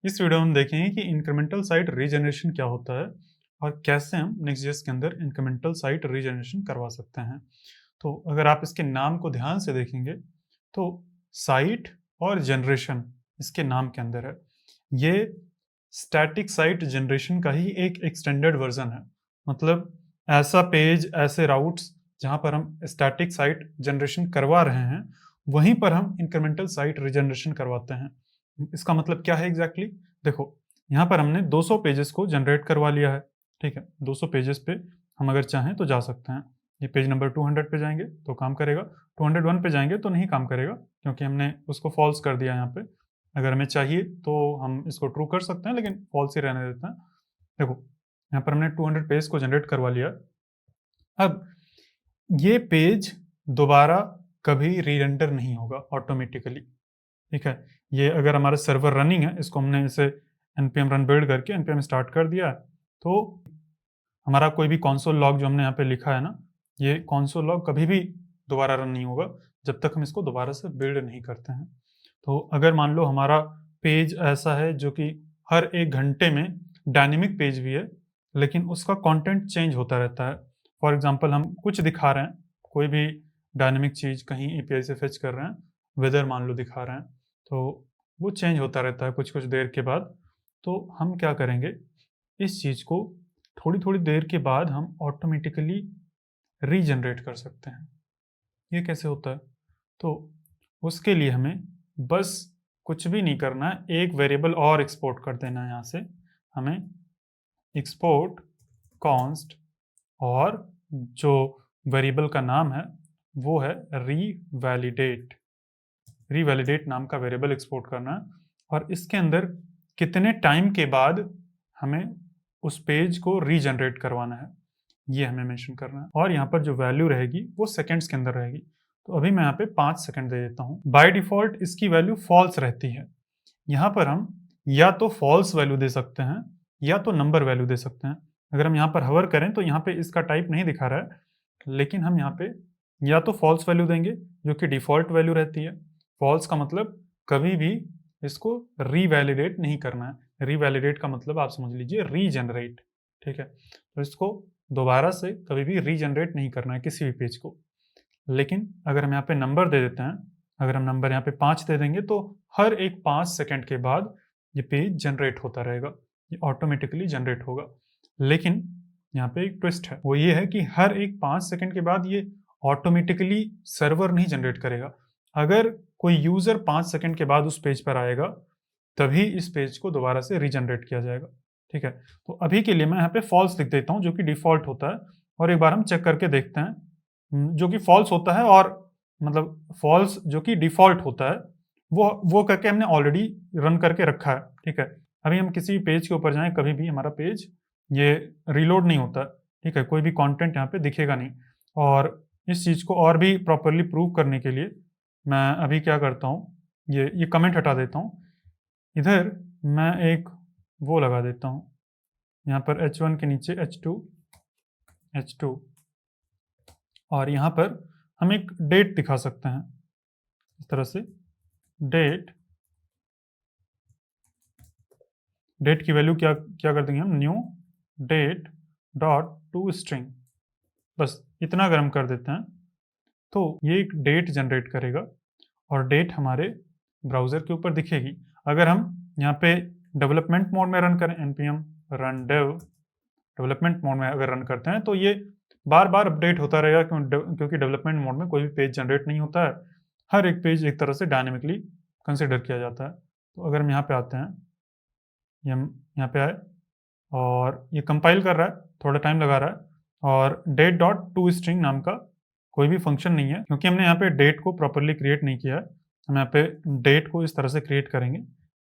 इस वीडियो में हम देखेंगे कि इंक्रीमेंटल साइट रीजनरेशन क्या होता है और कैसे हम नेक्स्ट.जेएस के अंदर इंक्रीमेंटल साइट रीजनरेशन करवा सकते हैं। तो अगर आप इसके नाम को ध्यान से देखेंगे तो साइट और जनरेशन इसके नाम के अंदर है। ये स्टैटिक साइट जनरेशन का ही एक एक्सटेंडेड वर्जन है। मतलब ऐसा पेज, ऐसे राउट्स जहां पर हम स्टैटिक साइट जनरेशन करवा रहे हैं, वहीं पर हम इंक्रीमेंटल साइट रीजनरेशन करवाते हैं। इसका मतलब क्या है एग्जैक्टली देखो, यहाँ पर हमने 200 पेजेस को जनरेट करवा लिया है। ठीक है, 200 पेजेस पे हम अगर चाहें तो जा सकते हैं। ये पेज नंबर 200 पे जाएंगे तो काम करेगा, 201 पे जाएंगे तो नहीं काम करेगा, क्योंकि हमने उसको फॉल्स कर दिया यहाँ पे। अगर हमें चाहिए तो हम इसको ट्रू कर सकते हैं, लेकिन फॉल्स ही रहने देते हैं। देखो, यहाँ पर हमने 200 पेज को जनरेट करवा लिया। अब ये पेज दोबारा कभी रीरेंडर नहीं होगा ऑटोमेटिकली। ठीक है, ये अगर हमारा सर्वर रनिंग है, इसको हमने इसे npm रन बिल्ड करके npm स्टार्ट कर दिया, तो हमारा कोई भी कॉन्सोल लॉग जो हमने यहाँ पे लिखा है ना, ये कॉन्सोल लॉग कभी भी दोबारा रन नहीं होगा जब तक हम इसको दोबारा से बिल्ड नहीं करते हैं। तो अगर मान लो हमारा पेज ऐसा है जो कि हर 1 घंटे में डायनेमिक पेज भी है, लेकिन उसका कंटेंट चेंज होता रहता है। फॉर एग्जांपल हम कुछ दिखा रहे हैं, कोई भी डायनेमिक चीज़ कहीं एपीआई से फेच कर रहे हैं, वेदर मान लो दिखा रहे हैं, तो वो चेंज होता रहता है कुछ कुछ देर के बाद। तो हम क्या करेंगे, इस चीज़ को थोड़ी थोड़ी देर के बाद हम ऑटोमेटिकली रीजनरेट कर सकते हैं। ये कैसे होता है? तो उसके लिए हमें बस कुछ भी नहीं करना है, एक वेरिएबल और एक्सपोर्ट कर देना है। यहाँ से हमें एक्सपोर्ट कॉन्स्ट, और जो वेरिएबल का नाम है वो है रीवैलिडेट। रीवैलिडेट नाम का वेरिएबल एक्सपोर्ट करना है, और इसके अंदर कितने टाइम के बाद हमें उस पेज को रीजनरेट करवाना है, ये हमें मेंशन करना है। और यहाँ पर जो वैल्यू रहेगी वो सेकंड्स के अंदर रहेगी। तो अभी मैं यहाँ पे 5 सेकंड दे देता हूँ। बाय डिफॉल्ट इसकी वैल्यू फॉल्स रहती है। यहाँ पर हम या तो फॉल्स वैल्यू दे सकते हैं या तो नंबर वैल्यू दे सकते हैं। अगर हम यहाँ पर हवर करें तो यहाँ पे इसका टाइप नहीं दिखा रहा है, लेकिन हम यहाँ पे या तो फॉल्स वैल्यू देंगे जो कि डिफॉल्ट वैल्यू रहती है। फॉल्स का मतलब कभी भी इसको रीवैलिडेट नहीं करना है। रीवैलिडेट का मतलब आप समझ लीजिए रीजनरेट। ठीक है, तो इसको दोबारा से कभी भी रीजनरेट नहीं करना है किसी भी पेज को। लेकिन अगर हम यहाँ पे नंबर दे देते हैं, अगर हम नंबर यहाँ पे 5 दे देंगे, तो हर एक 5 सेकंड के बाद ये पेज जनरेट होता रहेगा, ये ऑटोमेटिकली जनरेट होगा। लेकिन यहाँ पे एक ट्विस्ट है, वो ये है कि हर एक 5 सेकंड के बाद ये ऑटोमेटिकली सर्वर नहीं जनरेट करेगा। अगर कोई यूजर 5 सेकंड के बाद उस पेज पर आएगा, तभी इस पेज को दोबारा से रीजनरेट किया जाएगा। ठीक है, तो अभी के लिए मैं यहाँ पे फॉल्स लिख देता हूँ, जो कि डिफॉल्ट होता है, और एक बार हम चेक करके देखते हैं। जो कि फॉल्स होता है, और मतलब फॉल्स जो कि डिफॉल्ट होता है, वो करके हमने ऑलरेडी रन करके रखा है। ठीक है, अभी हम किसी भी पेज के ऊपर जाएं, कभी भी हमारा पेज ये रीलोड नहीं होता। ठीक है, कोई भी कंटेंट यहाँ पे दिखेगा नहीं। और इस चीज़ को और भी प्रॉपरली प्रूव करने के लिए मैं अभी क्या करता हूँ, ये कमेंट हटा देता हूँ। इधर मैं एक वो लगा देता हूँ, यहाँ पर H1 के नीचे H2, और यहाँ पर हम एक डेट दिखा सकते हैं इस तरह से। डेट की वैल्यू क्या क्या कर देंगे हम, new date dot to string. बस इतना अगर हम कर देते हैं तो ये एक डेट जनरेट करेगा, और डेट हमारे ब्राउज़र के ऊपर दिखेगी। अगर हम यहाँ पे डेवलपमेंट मोड में रन करें, npm run dev development mode में अगर रन करते हैं, तो ये बार बार अपडेट होता रहेगा, क्योंकि डेवलपमेंट मोड में कोई भी पेज जनरेट नहीं होता है। हर एक पेज एक तरह से डायनेमिकली कंसिडर किया जाता है। तो अगर हम यहाँ पे आते हैं, हम यहाँ पे आए और ये कंपाइल कर रहा है, थोड़ा टाइम लगा रहा है, और डेट डॉट टू स्ट्रिंग नाम का कोई भी फंक्शन नहीं है, क्योंकि हमने यहाँ पे डेट को प्रॉपरली क्रिएट नहीं किया है। हम यहाँ पे डेट को इस तरह से क्रिएट करेंगे,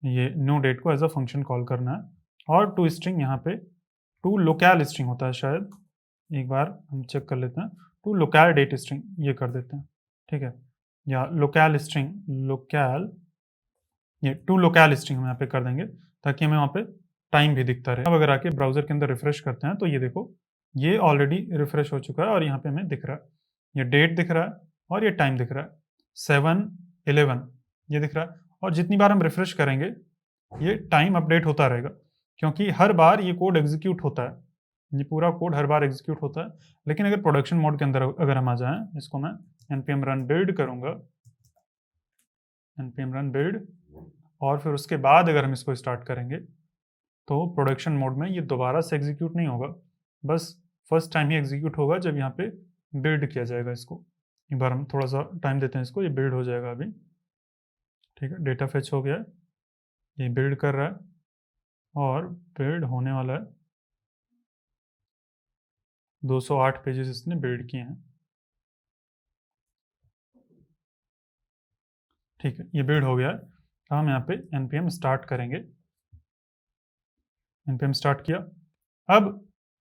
ये न्यू डेट को एज अ फंक्शन कॉल करना है, और टू स्ट्रिंग यहाँ पे टू लोकल स्ट्रिंग होता है शायद, एक बार हम चेक कर लेते हैं। टू लोकल डेट स्ट्रिंग ये कर देते हैं। ठीक है, या लोकल स्ट्रिंग ये टू लोकल स्ट्रिंग हम यहाँ पे कर देंगे, ताकि हमें वहाँ पे टाइम भी दिखता रहे। अब अगर आके ब्राउजर के अंदर रिफ्रेश करते हैं, तो ये देखो, ये ऑलरेडी रिफ्रेश हो चुका है, और यहाँ पे हमें दिख रहा है, ये डेट दिख रहा है और ये टाइम दिख रहा है, 7:11 ये दिख रहा है। और जितनी बार हम रिफ्रेश करेंगे ये टाइम अपडेट होता रहेगा, क्योंकि हर बार ये कोड एग्जीक्यूट होता है, ये पूरा कोड हर बार एग्जीक्यूट होता है। लेकिन अगर प्रोडक्शन मोड के अंदर अगर हम आ जाएं, इसको मैं npm run build करूंगा, npm run build, और फिर उसके बाद अगर हम इसको स्टार्ट करेंगे तो प्रोडक्शन मोड में ये दोबारा से एग्जीक्यूट नहीं होगा, बस फर्स्ट टाइम ही एग्जीक्यूट होगा जब यहाँ पे बिल्ड किया जाएगा इसको। एक बार हम थोड़ा सा टाइम देते हैं इसको, ये बिल्ड हो जाएगा अभी। ठीक है, डेटा फेच हो गया है, ये बिल्ड कर रहा है और बिल्ड होने वाला है। 208 पेजेस इसने बिल्ड किए हैं। ठीक है, ये बिल्ड हो गया है। अब हम यहाँ पे npm स्टार्ट करेंगे, npm स्टार्ट किया। अब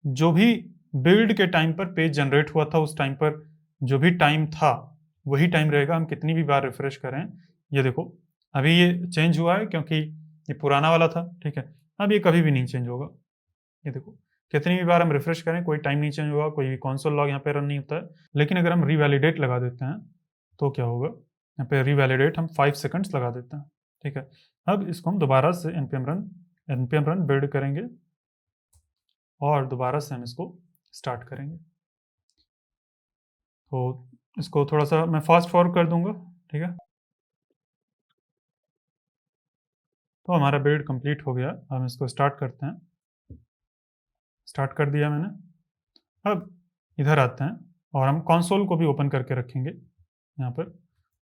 जो भी बिल्ड के टाइम पर पेज जनरेट हुआ था, उस टाइम पर जो भी टाइम था वही टाइम रहेगा, हम कितनी भी बार रिफ्रेश करें। ये देखो अभी ये चेंज हुआ है क्योंकि ये पुराना वाला था। ठीक है, अब ये कभी भी नहीं चेंज होगा। ये देखो कितनी भी बार हम रिफ्रेश करें कोई टाइम नहीं चेंज होगा, कोई भी कॉन्सोल लॉग यहाँ पे रन नहीं होता है। लेकिन अगर हम रीवैलिडेट लगा देते हैं तो क्या होगा, यहाँ पे रीवैलिडेट हम 5 सेकंड्स लगा देते हैं। ठीक है, अब इसको हम दोबारा से npm run बिल्ड करेंगे और दोबारा से हम इसको स्टार्ट करेंगे। तो इसको थोड़ा सा मैं फास्ट फॉरवर्ड कर दूंगा। ठीक है, तो हमारा बिल्ड कंप्लीट हो गया। हम इसको स्टार्ट करते हैं, स्टार्ट कर दिया मैंने। अब इधर आते हैं और हम कंसोल को भी ओपन करके रखेंगे। यहाँ पर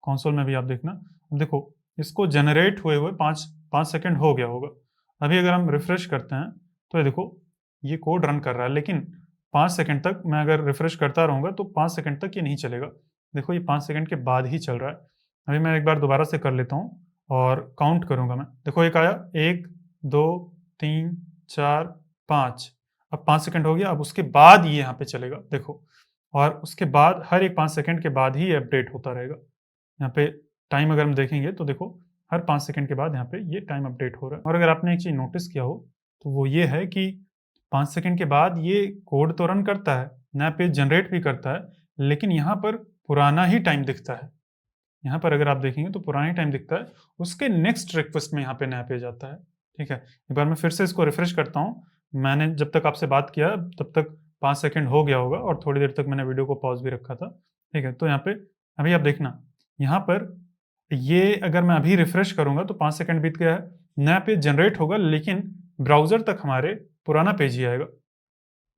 कंसोल में भी आप देखना, अब देखो इसको जनरेट हुए 5 सेकंड हो गया होगा। अभी अगर हम रिफ्रेश करते हैं तो ये देखो ये कोड रन कर रहा है, लेकिन 5 सेकंड तक मैं अगर रिफ्रेश करता रहूँगा तो 5 सेकंड तक ये नहीं चलेगा। देखो ये 5 सेकंड के बाद ही चल रहा है। अभी मैं एक बार दोबारा से कर लेता हूँ और काउंट करूँगा मैं। देखो एक आया, 1 2 3 4 5, अब 5 सेकंड हो गया। अब उसके बाद ये यहाँ पे चलेगा देखो, और उसके बाद हर एक 5 सेकंड के बाद ही ये अपडेट होता रहेगा। यहाँ पे टाइम अगर हम देखेंगे तो देखो हर 5 सेकंड के बाद यहाँ पे ये टाइम अपडेट हो रहा है। और अगर आपने एक चीज़ नोटिस किया हो तो वो ये है कि 5 सेकंड के बाद ये कोड तो रन करता है, नया पेज जनरेट भी करता है, लेकिन यहाँ पर पुराना ही टाइम दिखता है। यहाँ पर अगर आप देखेंगे तो पुराना ही टाइम दिखता है, उसके नेक्स्ट रिक्वेस्ट में यहाँ पे नया पेज आता है। ठीक है, एक बार मैं फिर से इसको रिफ्रेश करता हूँ। मैंने जब तक आपसे बात किया तब तक 5 सेकंड हो गया होगा और थोड़ी देर तक मैंने वीडियो को पॉज भी रखा था। ठीक है, तो यहाँ पे अभी आप देखना, यहाँ पर ये अगर मैं अभी रिफ्रेश करूंगा तो 5 सेकंड बीत गया है, नया पेज जनरेट होगा, लेकिन ब्राउजर तक हमारे पुराना पेज ही आएगा।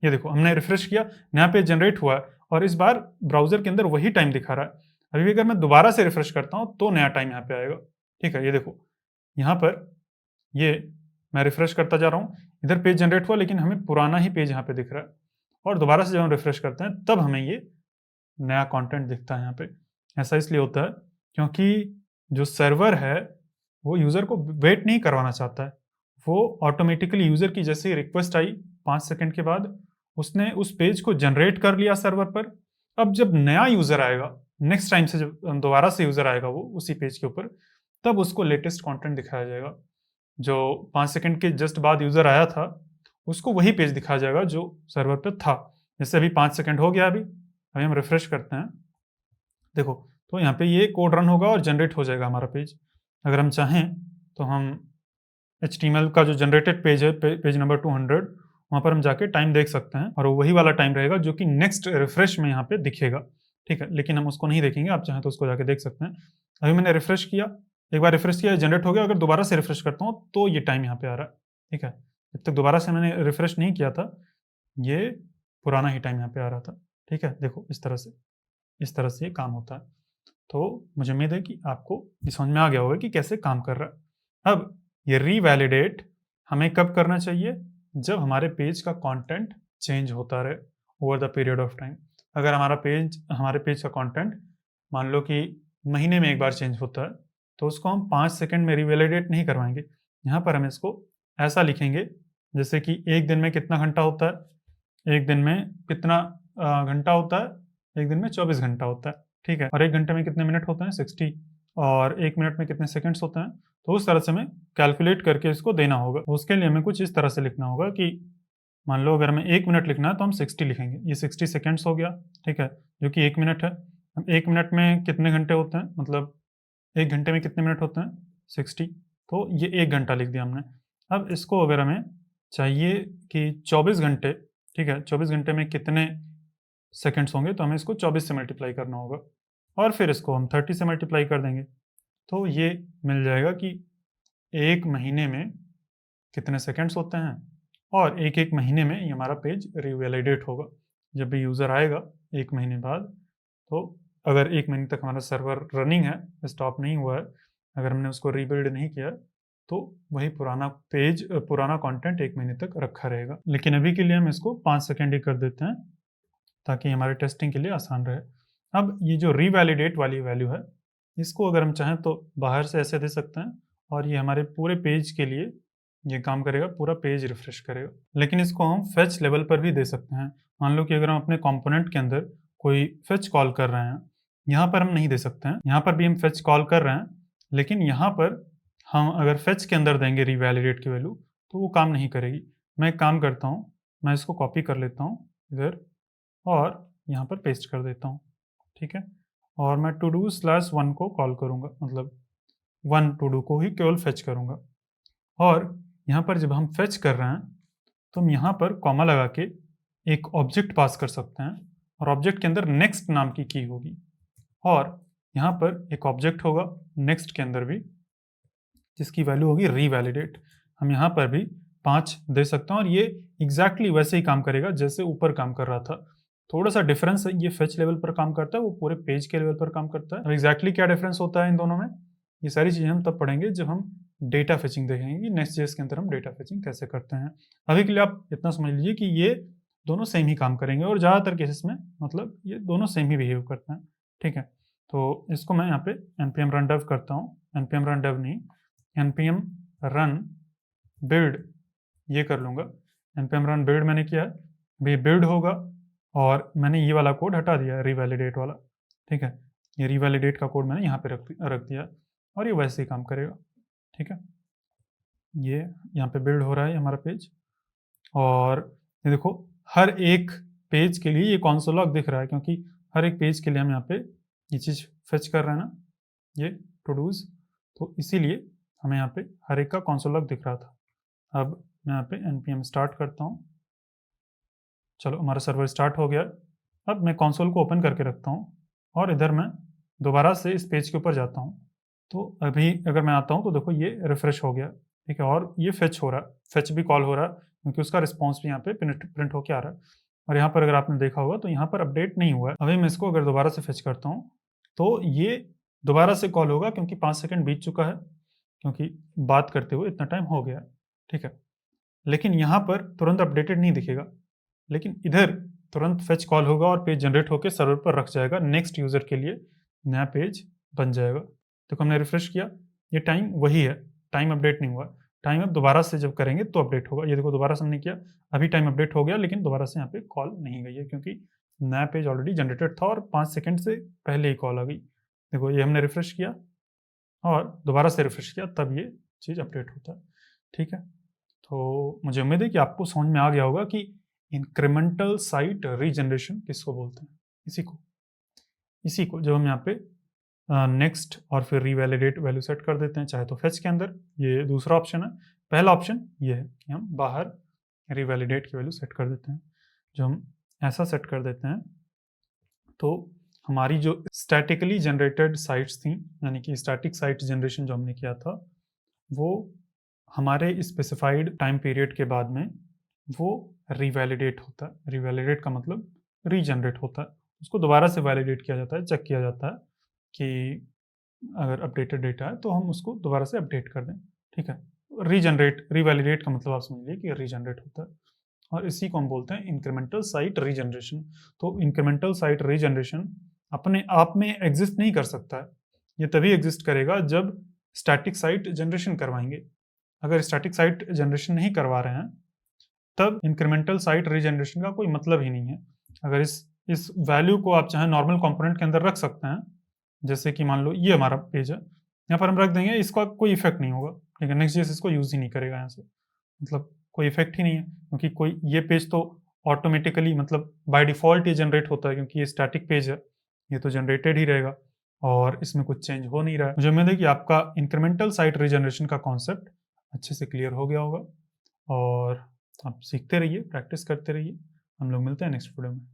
ये देखो हमने रिफ्रेश किया, नया पेज जनरेट हुआ है और इस बार ब्राउजर के अंदर वही टाइम दिखा रहा है। अभी भी अगर मैं दोबारा से रिफ्रेश करता हूँ तो नया टाइम यहाँ पे आएगा। ठीक है, ये देखो यहाँ पर ये मैं रिफ्रेश करता जा रहा हूँ, इधर पेज जनरेट हुआ लेकिन हमें पुराना ही पेज यहाँ पे दिख रहा है। और दोबारा से जब हम रिफ्रेश करते हैं तब हमें ये नया कंटेंट दिखता है यहाँ पे। ऐसा इसलिए होता है क्योंकि जो सर्वर है वो यूज़र को वेट नहीं करवाना चाहता है। वो ऑटोमेटिकली यूज़र की जैसे ही रिक्वेस्ट आई 5 सेकंड के बाद उसने उस पेज को जनरेट कर लिया सर्वर पर। अब जब नया यूज़र आएगा, नेक्स्ट टाइम से जब दोबारा से यूज़र आएगा वो उसी पेज के ऊपर, तब उसको लेटेस्ट कंटेंट दिखाया जाएगा। जो 5 सेकंड के जस्ट बाद यूज़र आया था उसको वही पेज दिखाया जाएगा जो सर्वर पे था। जैसे अभी 5 सेकंड हो गया, अभी हम रिफ्रेश करते हैं, देखो तो यहाँ पे ये कोड रन होगा और जनरेट हो जाएगा हमारा पेज। अगर हम चाहें तो हम HTML का जो जनरेटेड पेज है, पेज नंबर 200, वहाँ पर हम जाके टाइम देख सकते हैं और वही वाला टाइम रहेगा जो कि नेक्स्ट रिफ्रेश में यहाँ पे दिखेगा। ठीक है, लेकिन हम उसको नहीं देखेंगे, आप चाहें तो उसको जाके देख सकते हैं। अभी मैंने रिफ्रेश किया, एक बार रिफ्रेश किया जनरेट हो गया, अगर दोबारा से रिफ्रेश करता हूँ तो ये टाइम यहाँ पे आ रहा है। ठीक है, जब तक दोबारा से मैंने रिफ्रेश नहीं किया था ये पुराना ही टाइम यहाँ पे आ रहा था। ठीक है, देखो इस तरह से ये काम होता है। तो मुझे उम्मीद है कि आपको ये समझ में आ गया होगा कि कैसे काम कर रहा है। अब ये रीवैलिडेट हमें कब करना चाहिए, जब हमारे पेज का कंटेंट चेंज होता रहे over the period of time. अगर हमारे पेज का कंटेंट मान लो कि महीने में एक बार चेंज होता है तो उसको हम 5 सेकंड में रीवैलिडेट नहीं करवाएंगे। यहाँ पर हम इसको ऐसा लिखेंगे जैसे कि एक दिन में कितना घंटा होता है, एक दिन में कितना घंटा होता है, एक दिन में 24 घंटा होता है। ठीक है, और एक घंटे में कितने मिनट होते हैं 60, और एक मिनट में कितने सेकंड्स होते हैं। तो उस तरह से हमें कैलकुलेट करके इसको देना होगा। उसके लिए हमें कुछ इस तरह से लिखना होगा कि मान लो अगर हमें 1 मिनट लिखना है तो हम 60 लिखेंगे, ये 60 सेकंड्स हो गया। ठीक है, जो कि 1 मिनट है। अब 1 मिनट में कितने घंटे होते हैं, मतलब 1 घंटे में कितने मिनट होते हैं 60, तो ये 1 घंटा लिख दिया हमने। अब इसको अगर हमें चाहिए कि 24 घंटे, ठीक है, 24 घंटे में कितने सेकंड्स होंगे, तो हमें इसको 24 से मल्टीप्लाई करना होगा और फिर इसको हम 30 से मल्टीप्लाई कर देंगे। तो ये मिल जाएगा कि 1 महीने में कितने सेकंड्स होते हैं और 1-1 महीने में ये हमारा पेज रिवैलिडेट होगा। जब भी यूज़र आएगा 1 महीने बाद, तो अगर 1 महीने तक हमारा सर्वर रनिंग है, स्टॉप नहीं हुआ है, अगर हमने उसको रीबिल्ड नहीं किया, तो वही पुराना पेज पुराना कंटेंट 1 महीने तक रखा रहेगा। लेकिन अभी के लिए हम इसको 5 सेकंड ही कर देते हैं ताकि हमारे टेस्टिंग के लिए आसान रहे। अब ये जो रिवैलिडेट वाली वैल्यू है, इसको अगर हम चाहें तो बाहर से ऐसे दे सकते हैं और ये हमारे पूरे पेज के लिए ये काम करेगा, पूरा पेज रिफ्रेश करेगा। लेकिन इसको हम फेच लेवल पर भी दे सकते हैं। मान लो कि अगर हम अपने कंपोनेंट के अंदर कोई फेच कॉल कर रहे हैं, यहाँ पर हम नहीं दे सकते हैं, यहाँ पर भी हम फेच कॉल कर रहे हैं, लेकिन यहाँ पर हम अगर फेच के अंदर देंगे रिवैलिडेट की वैल्यू, तो वो काम नहीं करेगी। मैं एक काम करता हूँ, मैं इसको कॉपी कर लेता हूँ इधर और यहाँ पर पेस्ट कर देता हूँ, ठीक है? और मैं to do /1 को कॉल करूँगा, मतलब 1 to do को ही केवल फेच करूँगा। और यहाँ पर जब हम फेच कर रहे हैं, तो हम यहाँ पर कॉमा लगा के एक ऑब्जेक्ट पास कर सकते हैं और ऑब्जेक्ट के अंदर नेक्स्ट नाम की होगी और यहाँ पर एक ऑब्जेक्ट होगा नेक्स्ट के अंदर भी, जिसकी वैल्यू होगी रिवैलिडेट। हम यहाँ पर भी 5 दे सकते हैं और ये एग्जैक्टली वैसे ही काम करेगा जैसे ऊपर काम कर रहा था। थोड़ा सा डिफरेंस है, ये फेच लेवल पर काम करता है, वो पूरे पेज के लेवल पर काम करता है। अब एग्जैक्टली क्या डिफरेंस होता है इन दोनों में, ये सारी चीज़ें हम तब पढ़ेंगे जब हम डेटा फेचिंग देखेंगे कि नेक्स्ट.जेएस के अंदर हम डेटा फेचिंग कैसे करते हैं। अभी के लिए आप इतना समझ लीजिए कि ये दोनों सेम ही काम करेंगे और ज़्यादातर केसेस में मतलब ये दोनों सेम ही बिहेव करते हैं, ठीक है? तो इसको मैं यहाँ पे npm run dev करता हूँ, npm run dev नहीं, npm run build ये कर लूँगा। npm run build मैंने किया है, अभी build होगा और मैंने ये वाला कोड हटा दिया है, रिवैलिडेट वाला, ठीक है? ये रिवैलिडेट का कोड मैंने यहाँ पे रख दिया और ये वैसे ही काम करेगा, ठीक है? ये यहाँ पे बिल्ड हो रहा है हमारा पेज और ये देखो हर एक पेज के लिए ये console log दिख रहा है, क्योंकि हर एक पेज के लिए हम यहाँ पे ये चीज़ फेच कर रहे हैं ना, ये टू डूज, तो इसीलिए हमें यहाँ पे हर एक का console log दिख रहा था। अब मैं यहाँ पे npm स्टार्ट करता हूँ। चलो हमारा सर्वर स्टार्ट हो गया। अब मैं कंसोल को ओपन करके रखता हूँ और इधर मैं दोबारा से इस पेज के ऊपर जाता हूँ। तो अभी अगर मैं आता हूँ तो देखो ये रिफ्रेश हो गया, ठीक है? और ये फेच हो रहा है, फेच भी कॉल हो रहा है क्योंकि उसका रिस्पॉन्स भी यहाँ पे प्रिंट होके आ रहा है। और यहाँ पर अगर आपने देखा होगा तो यहाँ पर अपडेट नहीं हुआ है। अभी मैं इसको अगर दोबारा से फेच करता हूँ तो ये दोबारा से कॉल होगा क्योंकि 5 सेकंड बीत चुका है, क्योंकि बात करते हुए इतना टाइम हो गया, ठीक है? लेकिन यहाँ पर तुरंत अपडेटेड नहीं दिखेगा, लेकिन इधर तुरंत फेच कॉल होगा और पेज जनरेट होकर सर्वर पर रख जाएगा, नेक्स्ट यूजर के लिए नया पेज बन जाएगा। देखो हमने रिफ्रेश किया, ये टाइम वही है, टाइम अपडेट नहीं हुआ। टाइम अब दोबारा से जब करेंगे तो अपडेट होगा। ये देखो दोबारा से हमने किया, अभी टाइम अपडेट हो गया, लेकिन दोबारा से यहाँ पे कॉल नहीं गई है क्योंकि नया पेज ऑलरेडी जनरेटेड था और 5 सेकंड से पहले ही कॉल आ गई। देखो ये हमने रिफ्रेश किया और दोबारा से रिफ्रेश किया, तब ये चीज़ अपडेट होता है, ठीक है? तो मुझे उम्मीद है कि आपको समझ में आ गया होगा कि इंक्रीमेंटल साइट रीजनरेशन किसको बोलते हैं। इसी को जब हम यहाँ पे नेक्स्ट और फिर रिवैलिडेट वैल्यू सेट कर देते हैं, चाहे तो फेच के अंदर, ये दूसरा ऑप्शन है। पहला ऑप्शन ये है कि हम बाहर रिवैलिडेट की वैल्यू सेट कर देते हैं। जो हम ऐसा सेट कर देते हैं तो हमारी जो स्टैटिकली जनरेटेड साइट्स थी, यानी कि स्टैटिक साइट जनरेशन जो हमने किया था, वो हमारे स्पेसिफाइड टाइम पीरियड के बाद में वो रिवैलिडेट होता है। रिवैलिडेट का मतलब रीजनरेट होता है, उसको दोबारा से वैलिडेट किया जाता है, चेक किया जाता है कि अगर अपडेटेड डेटा है तो हम उसको दोबारा से अपडेट कर दें, ठीक है? रीजनरेट, रिवैलिडेट का मतलब आप समझ लीजिए कि रीजनरेट होता है और इसी को हम बोलते हैं इंक्रीमेंटल साइट रीजनरेशन। तो इंक्रीमेंटल साइट रीजनरेशन अपने आप में एग्जिस्ट नहीं कर सकता है, ये तभी एग्जिस्ट करेगा जब स्टैटिक साइट जनरेशन करवाएंगे। अगर स्टैटिक साइट जनरेशन नहीं करवा रहे हैं तब इंक्रीमेंटल साइट रीजनरेशन का कोई मतलब ही नहीं है। अगर इस वैल्यू को आप चाहे नॉर्मल कंपोनेंट के अंदर रख सकते हैं, जैसे कि मान लो ये हमारा पेज है, यहाँ पर हम रख देंगे, इसका कोई इफेक्ट नहीं होगा, ठीक है? नेक्स्ट.जेएस इसको यूज ही नहीं करेगा यहाँ से, मतलब कोई इफेक्ट ही नहीं है, क्योंकि कोई ये पेज तो ऑटोमेटिकली मतलब बाय डिफॉल्ट ये जनरेट होता है, क्योंकि ये स्टैटिक पेज है, ये तो जनरेटेड ही रहेगा। और इसमें कुछ चेंज हो नहीं रहा है। मुझे उम्मीद है कि आपका इंक्रीमेंटल साइट रीजनरेशन का कॉन्सेप्ट अच्छे से क्लियर हो गया होगा और आप सीखते रहिए, प्रैक्टिस करते रहिए। हम लोग मिलते हैं नेक्स्ट वीडियो में।